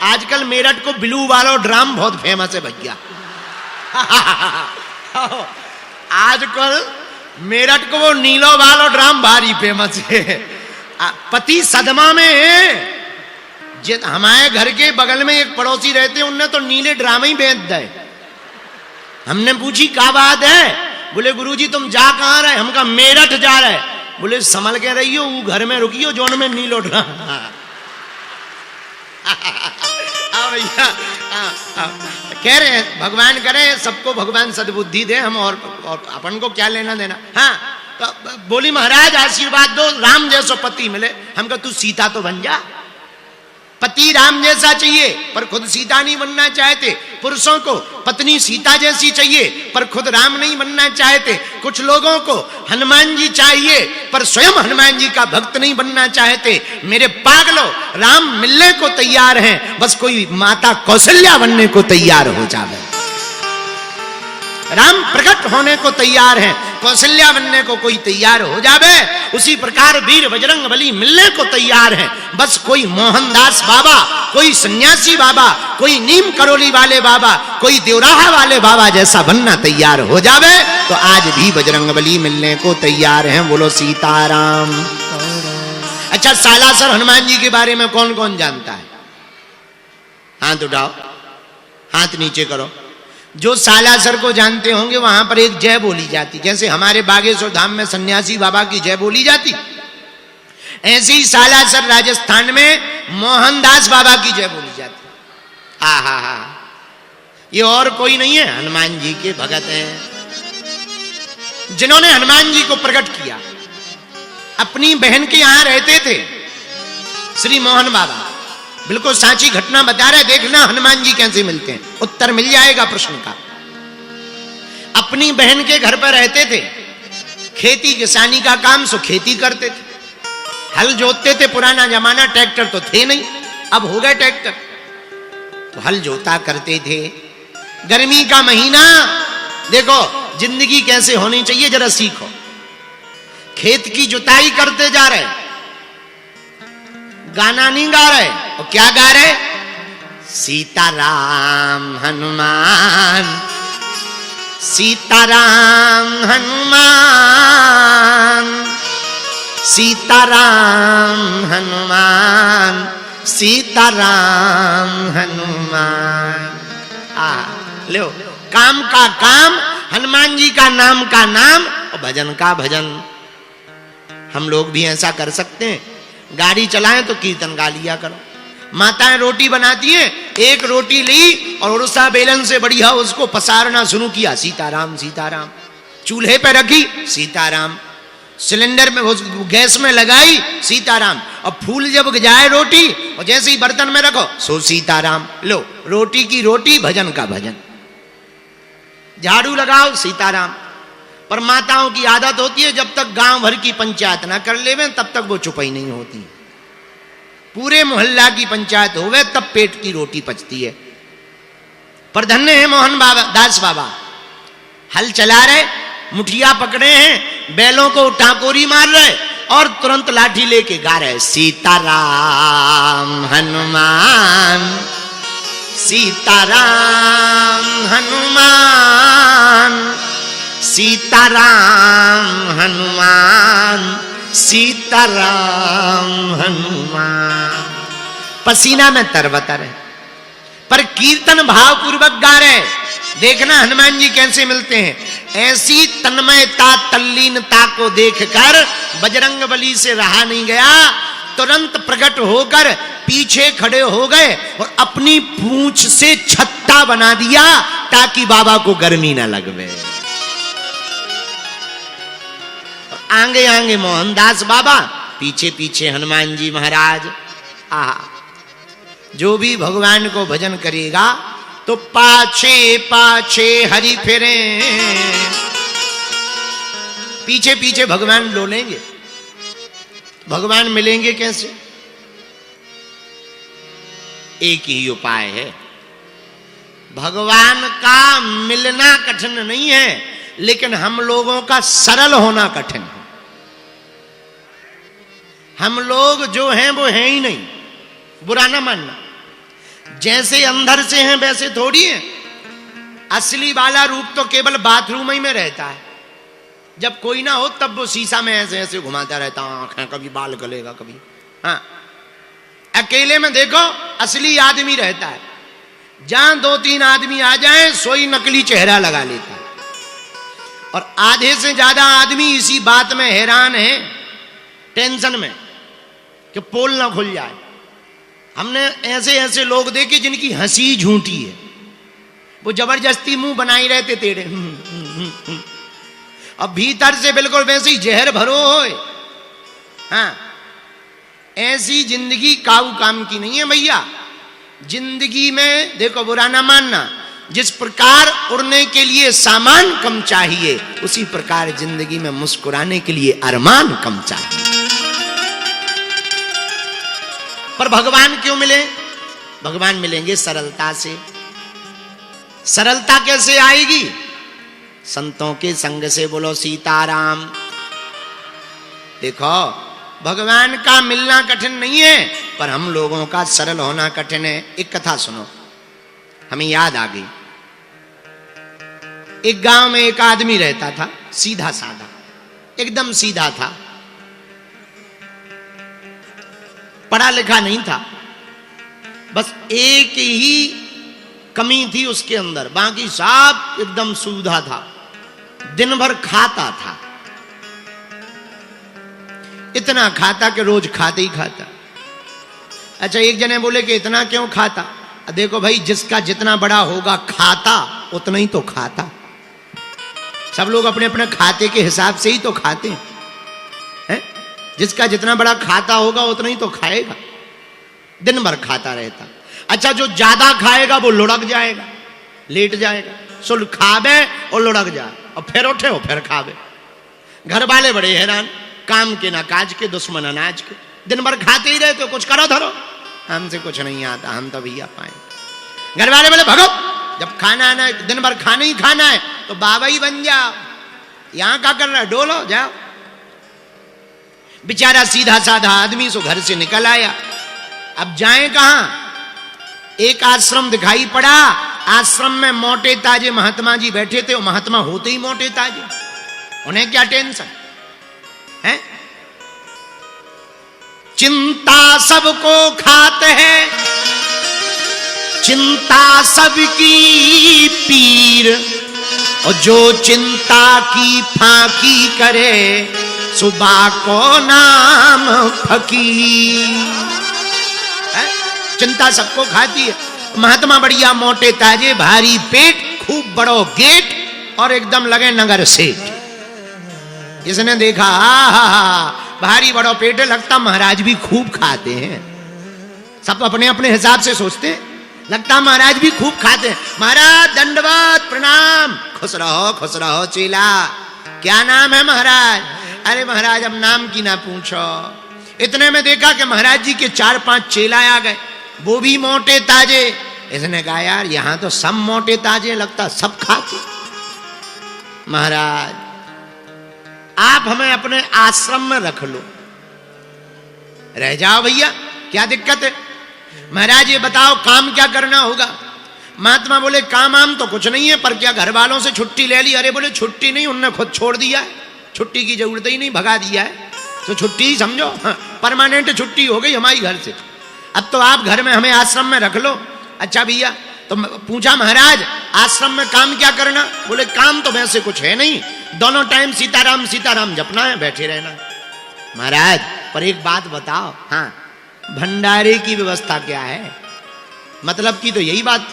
आजकल मेरठ को ब्लू वाला ड्राम बहुत फेमस है भैया। आजकल मेरठ को वो नीलो वाला ड्राम भारी फेमस है। पति सदमा में है। हमारे घर के बगल में एक पड़ोसी रहते, उनने तो नीले ड्राम ही बेच दे। हमने पूछी क्या बात है? बोले गुरुजी तुम जा कहां रहे? हम कहा मेरठ जा रहे। बोले संभल के रहियो, वो घर में रुकियो जोन में नीलो ड्राम। भैया कह रहे हैं भगवान करे सबको भगवान सद्बुद्धि दे, हम और अपन को क्या लेना देना। हाँ तो बोली महाराज आशीर्वाद दो, राम जैसो पति मिले। हम कहा तू सीता तो बन जा। पति राम जैसा चाहिए पर खुद सीता नहीं बनना चाहते। पुरुषों को पत्नी सीता जैसी चाहिए पर खुद राम नहीं बनना चाहते। कुछ लोगों को हनुमान जी चाहिए पर स्वयं हनुमान जी का भक्त नहीं बनना चाहते। मेरे पागलों, राम मिलने को तैयार हैं, बस कोई माता कौशल्या बनने को तैयार हो जावे। राम प्रकट होने को तैयार हैं, कौशल्या बनने को कोई तैयार हो जावे। उसी प्रकार वीर बजरंग बली मिलने को तैयार हैं, बस कोई मोहनदास बाबा, कोई सन्यासी बाबा, कोई नीम करोली वाले बाबा, कोई देवराहा वाले बाबा जैसा बनना तैयार हो जावे तो आज भी बजरंग बली मिलने को तैयार हैं। बोलो सीताराम। अच्छा सालासर हनुमान जी के बारे में कौन कौन जानता है? हाथ उठाओ, हाथ नीचे करो। जो सालासर को जानते होंगे वहां पर एक जय बोली जाती, जैसे हमारे बागेश्वर धाम में सन्यासी बाबा की जय बोली जाती, ऐसे ही सालासर राजस्थान में मोहनदास बाबा की जय बोली जाती। हा ये और कोई नहीं है, हनुमान जी के भगत हैं जिन्होंने हनुमान जी को प्रकट किया। अपनी बहन के यहां रहते थे श्री मोहन बाबा, बिल्कुल साची घटना बता रहे, देखना हनुमान जी कैसे मिलते हैं, उत्तर मिल जाएगा प्रश्न का। अपनी बहन के घर पर रहते थे, खेती किसानी का काम सो खेती करते थे, हल जोतते थे। पुराना जमाना, ट्रैक्टर तो थे नहीं, अब हो गए ट्रैक्टर, तो हल जोता करते थे। गर्मी का महीना, देखो जिंदगी कैसे होनी चाहिए जरा सीखो। खेत की जुताई करते जा रहे, गाना नहीं गा रहे, और क्या गा रहे? सीताराम हनुमान, सीताराम हनुमान, सीताराम हनुमान, सीताराम हनुमान। लो, काम का काम, हनुमान जी का नाम का नाम, और भजन का भजन। हम लोग भी ऐसा कर सकते हैं, गाड़ी चलाएं तो कीर्तन गा लिया करो। माताएं रोटी बनाती हैं, एक रोटी ली और उड़सा बेलन से बढ़िया उसको पसारना शुरू किया, सीताराम सीताराम। चूल्हे पे रखी, सीताराम। सिलेंडर में गैस में लगाई, सीताराम। और फूल जब जाए रोटी और जैसे ही बर्तन में रखो सो सीताराम। लो, रोटी की रोटी, भजन का भजन। झाड़ू लगाओ, सीताराम। पर माताओं की आदत होती है, जब तक गांव भर की पंचायत ना कर लेवे तब तक वो चुपाई नहीं होती। पूरे मोहल्ला की पंचायत होवे तब पेट की रोटी पचती है। पर धन्य है मोहन बाबा, दास बाबा, हल चला रहे, मुठिया पकड़े हैं, बैलों को टाकोरी मार रहे और तुरंत लाठी लेके गा रहे, सीताराम हनुमान, सीताराम हनुमान, सीताराम हनुमान, सीताराम हनुमान। पसीना में तरबतर है पर कीर्तन भाव पूर्वक गा रहे। देखना हनुमान जी कैसे मिलते हैं। ऐसी तन्मयता, तल्लीनता को देखकर बजरंग बली से रहा नहीं गया, तुरंत प्रकट होकर पीछे खड़े हो गए और अपनी पूंछ से छत्ता बना दिया ताकि बाबा को गर्मी ना लगवे। आगे आगे मोहनदास बाबा, पीछे पीछे हनुमान जी महाराज। जो भी भगवान को भजन करेगा तो पाछे पाछे हरि फिरे, पीछे पीछे भगवान डोलेंगे। भगवान मिलेंगे कैसे? एक ही उपाय है। भगवान का मिलना कठिन नहीं है, लेकिन हम लोगों का सरल होना कठिन है। हम लोग जो हैं वो हैं ही नहीं, बुरा ना मानना। जैसे अंदर से हैं वैसे थोड़ी है। असली वाला रूप तो केवल बाथरूम ही में रहता है। जब कोई ना हो तब वो शीशा में ऐसे ऐसे घुमाता रहता, आंखें कभी बाल गलेगा कभी। हाँ, अकेले में देखो असली आदमी रहता है। जहां 2-3 आदमी आ जाएं सोई नकली चेहरा लगा लेता है। और आधे से ज्यादा आदमी इसी बात में हैरान है, टेंशन में कि पोल ना खुल जाए। हमने ऐसे ऐसे लोग देखे जिनकी हंसी झूठी है, वो जबरदस्ती मुंह बनाई रहते टेढ़े, अब भीतर से बिल्कुल वैसे ही जहर भरो होए। हाँ, ऐसी जिंदगी काऊ काम की नहीं है भैया। जिंदगी में देखो बुरा ना मानना, जिस प्रकार उड़ने के लिए सामान कम चाहिए उसी प्रकार जिंदगी में मुस्कुराने के लिए अरमान कम चाहिए। पर भगवान क्यों मिले? भगवान मिलेंगे सरलता से। सरलता कैसे आएगी? संतों के संग से। बोलो सीताराम। देखो भगवान का मिलना कठिन नहीं है, पर हम लोगों का सरल होना कठिन है। एक कथा सुनो, हमें याद आ गई। एक गांव में एक आदमी रहता था, सीधा साधा, एकदम सीधा था, पढ़ा लिखा नहीं था। बस एक ही कमी थी उसके अंदर, बाकी सब एकदम सूधा था। दिन भर खाता था, इतना खाता कि रोज खाते ही खाता। अच्छा, एक जने बोले कि इतना क्यों खाता? देखो भाई, जिसका जितना बड़ा होगा खाता उतना ही तो खाता। सब लोग अपने अपने खाते के हिसाब से ही तो खाते हैं। जिसका जितना बड़ा खाता होगा उतना ही तो खाएगा। दिन भर खाता रहता। अच्छा, जो ज्यादा खाएगा वो लुढ़क जाएगा, लेट जाएगा, सुल खावे और लुढ़क जाए, और फिर उठे और फिर खावे। घर वाले बड़े हैरान, काम के ना काज के, दुश्मन अनाज के, दिन भर खाते ही रहते हो, कुछ करो धरो। हमसे कुछ नहीं आता, हम तो भैया पाए। घर वाले बोले भगो, जब खाना आना है, दिन भर खाना ही खाना है तो बाबा ही बन जाओ। यहां क्या कर रहा है, डोलो जाओ। बेचारा सीधा साधा आदमी सो घर से निकल आया। अब जाए कहां? एक आश्रम दिखाई पड़ा। आश्रम में मोटे ताजे महात्मा जी बैठे थे। वो महात्मा होते ही मोटे ताजे, उन्हें क्या टेंशन है? चिंता सबको खाते हैं, चिंता सबकी पीर, और जो चिंता की फांकी करे सुबह को नाम फकीर। चिंता सबको खाती है। महात्मा बढ़िया मोटे ताजे, भारी पेट, खूब बड़ो गेट, और एकदम लगे नगर सेठ। इसने देखा, भारी बड़ो पेट, लगता महाराज भी खूब खाते हैं। सब अपने अपने हिसाब से सोचते हैं, लगता महाराज भी खूब खाते हैं। महाराज दंडवत प्रणाम। खुश रहो चेला। क्या नाम है महाराज? अरे महाराज अब नाम की ना पूछो। इतने में देखा कि महाराज जी के 4-5 चेला आ गए, वो भी मोटे ताजे। इसने कहा यार यहां तो सब मोटे ताजे, लगता सब खाते। महाराज आप हमें अपने आश्रम में रख लो, रह जाओ भैया, क्या दिक्कत है? महाराज ये बताओ काम क्या करना होगा? महात्मा बोले काम आम तो कुछ नहीं है, पर क्या घर वालों से छुट्टी ले ली? अरे बोले छुट्टी नहीं, उनने खुद छोड़ दिया है, छुट्टी की जरूरत ही नहीं, भगा दिया है, तो छुट्टी ही समझो। परमानेंट छुट्टी हो गई हमारी घर से। अब तो आप घर में हमें आश्रम में रख लो। अच्छा भैया, तो पूछा महाराज आश्रम में काम क्या करना? बोले काम तो वैसे कुछ है नहीं, दोनों टाइम सीताराम सीताराम जपना है, बैठे रहना। महाराज पर एक बात बताओ, हाँ भंडारे की व्यवस्था क्या है? मतलब की तो यही बात,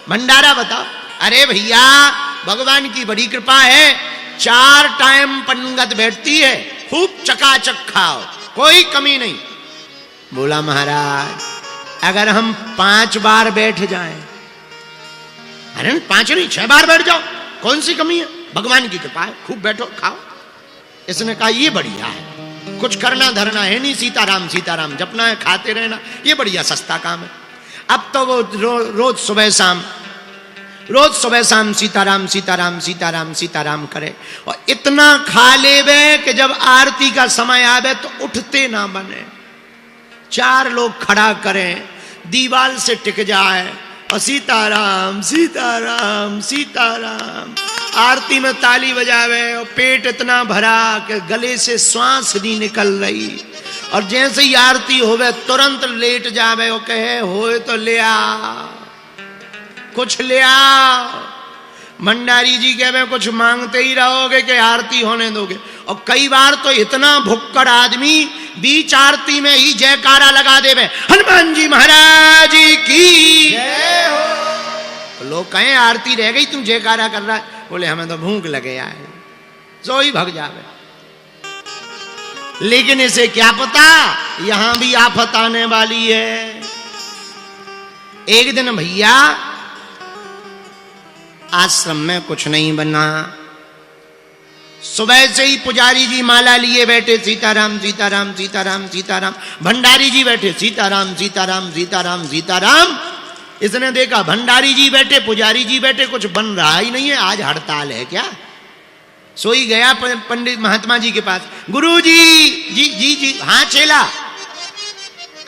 भंडारा बताओ। अरे भैया भगवान की बड़ी कृपा है, 4 टाइम पंगत बैठती है, खूब चकाचक खाओ, कोई कमी नहीं। बोला महाराज अगर हम 5 बार बैठ जाएं? अरे 5 नहीं 6 बार बैठ जाओ, कौन सी कमी है? भगवान की कृपा है, खूब बैठो खाओ। इसने कहा ये बढ़िया है, कुछ करना धरना है नहीं, सीताराम सीताराम जपना है, खाते रहना, ये बढ़िया सस्ता काम है। अब तो वो रोज सुबह शाम सीताराम सीताराम सीताराम सीताराम करे, और इतना खा लेवे कि जब आरती का समय आवे तो उठते ना बने। 4 लोग खड़ा करें, दीवाल से टिक जाए और सीताराम सीताराम सीताराम आरती में ताली बजावे और पेट इतना भरा कि गले से श्वास नहीं निकल रही, और जैसे ही आरती होवे तुरंत लेट जावे और कहे होए तो ले आ, कुछ ले आ। भंडारी जी कहे कुछ मांगते ही रहोगे कि आरती होने दोगे। और कई बार तो इतना भुक्कड़ आदमी बीच आरती में ही जयकारा लगा देवे, हनुमान जी महाराज की जय हो। लोग कहें आरती रह गई तुम जयकारा कर रहा है, बोले हमें तो भूख लगे आए, सो ही भग जावे। लेकिन इसे क्या पता यहां भी आफत आने वाली है। एक दिन भैया आश्रम में कुछ नहीं बना, सुबह से ही पुजारी जी माला लिए बैठे, सीताराम सीताराम सीताराम सीताराम। भंडारी जी बैठे सीताराम सीताराम सीताराम सीताराम। इसने देखा भंडारी जी बैठे पुजारी जी बैठे, कुछ बन रहा ही नहीं है, आज हड़ताल है क्या। सोई गया पंडित महात्मा जी के पास, गुरु जी जी जी जी। हाँ चेला,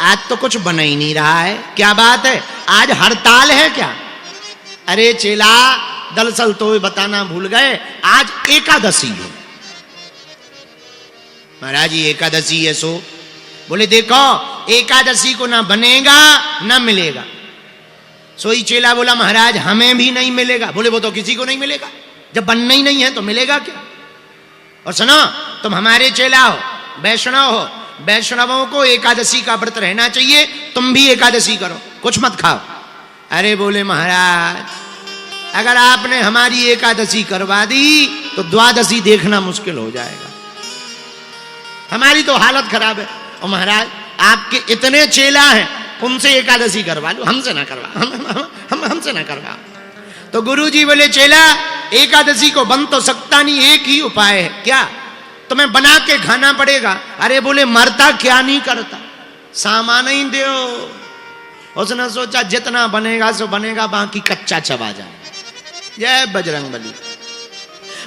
आज तो कुछ बन ही नहीं रहा है, क्या बात है, आज हड़ताल है क्या। अरे चेला दरअसल तो बताना भूल गए, आज एकादशी है। महाराज जी एकादशी है सो। बोले देखो एकादशी को ना बनेगा ना मिलेगा। सोई चेला बोला महाराज हमें भी नहीं मिलेगा। बोले वो तो किसी को नहीं मिलेगा, जब बनना ही नहीं है तो मिलेगा क्या। और सुनो तुम हमारे चेला हो, वैष्णव हो, वैष्णवों को एकादशी का व्रत रहना चाहिए, तुम भी एकादशी करो, कुछ मत खाओ। अरे बोले महाराज अगर आपने हमारी एकादशी करवा दी तो द्वादशी देखना मुश्किल हो जाएगा, हमारी तो हालत खराब है। और महाराज आपके इतने चेला हैं, उनसे एकादशी करवा लो, हमसे ना करवा, हमसे ना करवा। तो गुरुजी बोले चेला एकादशी को बन तो सकता नहीं, एक ही उपाय है। क्या, तुम्हें बना के खाना पड़ेगा। अरे बोले मरता क्या नहीं करता, सामान ही दो। उसने सोचा जितना बनेगा सो बनेगा, बाकी कच्चा चबा जाए। जय बजरंग बली।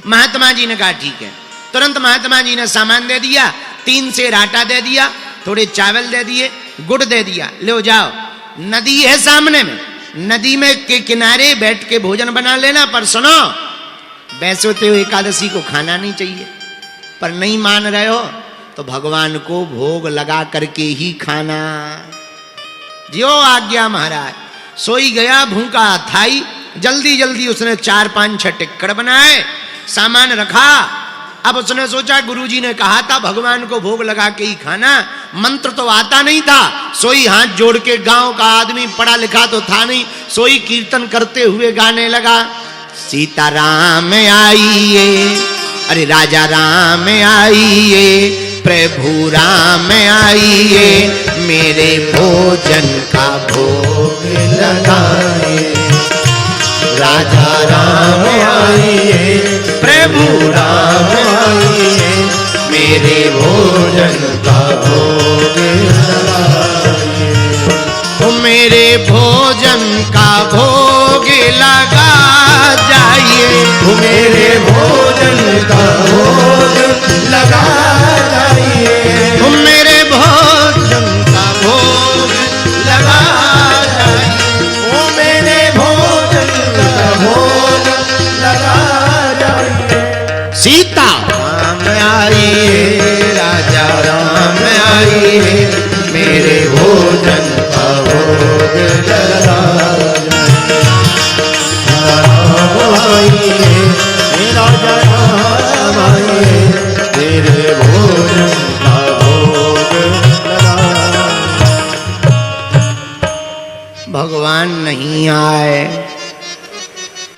महात्मा जी ने कहा ठीक है। तुरंत महात्मा जी ने सामान दे दिया, 3 सेर आटा दे दिया, थोड़े चावल दे दिए, गुड़ दे दिया, ले जाओ नदी है सामने में, नदी में के किनारे बैठ के भोजन बना लेना। पर सुनो वैसे तो एकादशी को खाना नहीं चाहिए, पर नहीं मान रहे हो तो भगवान को भोग लगा करके ही खाना। जियो आज्ञा महाराज। सोई गया भूखा थाई, जल्दी जल्दी उसने 4-5-6 टिक्कड़ बनाए, सामान रखा। अब उसने सोचा गुरुजी ने कहा था भगवान को भोग लगा के ही खाना, मंत्र तो आता नहीं था। सोई हाथ जोड़ के, गांव का आदमी पढ़ा लिखा तो था नहीं, सोई कीर्तन करते हुए गाने लगा, सीताराम आइए, अरे राजा राम आइए, प्रभु राम आइए, मेरे भोजन का भोग लगाए। राजा राम आइए, प्रभु राम आइए, मेरे भोजन का भोग लगाइए। तो मेरे भोजन का भोग लगा जाइए, तो मेरे भोजन का भोग लगा जाइए, तो मेरे भोजन का भोग लगा जाइए, ओ मेरे भोजन का भोग लगा जाइए। सीता राम आइए, राजा राम आइए, मेरे भोजन का भोग लगा जाइए। राम आइए, राजा राम आइए, मेरे भोजन का भोग लगा। भगवान नहीं आए,